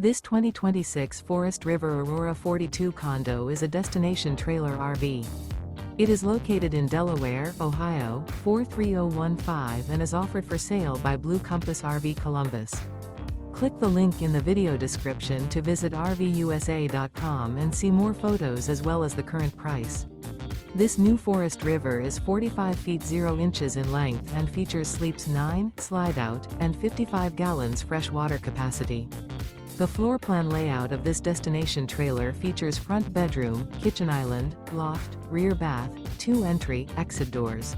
This 2026 Forest River Aurora 42 condo is a destination trailer RV. It is located in Delaware, Ohio, 43015 and is offered for sale by Blue Compass RV Columbus. Click the link in the video description to visit RVUSA.com and see more photos as well as the current price. This new Forest River is 45 feet 0 inches in length and features sleeps 9, slide out, and 55 gallons fresh water capacity. The floor plan layout of this destination trailer features front bedroom, kitchen island, loft, rear bath, 2 entry, exit doors.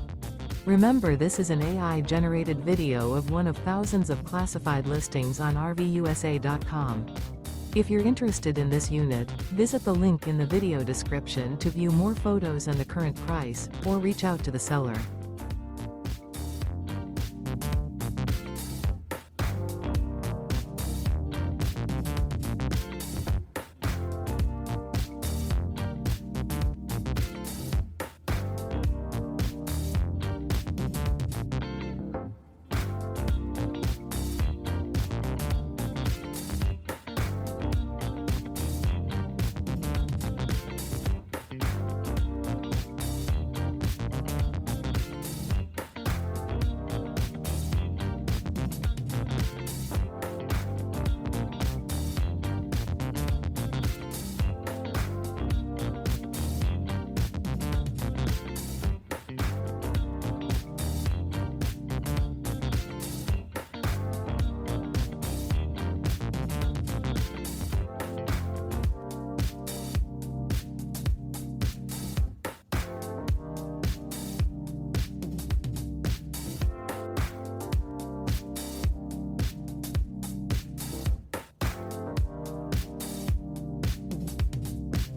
Remember, this is an AI-generated video of one of thousands of classified listings on RVUSA.com. If you're interested in this unit, visit the link in the video description to view more photos and the current price, or reach out to the seller.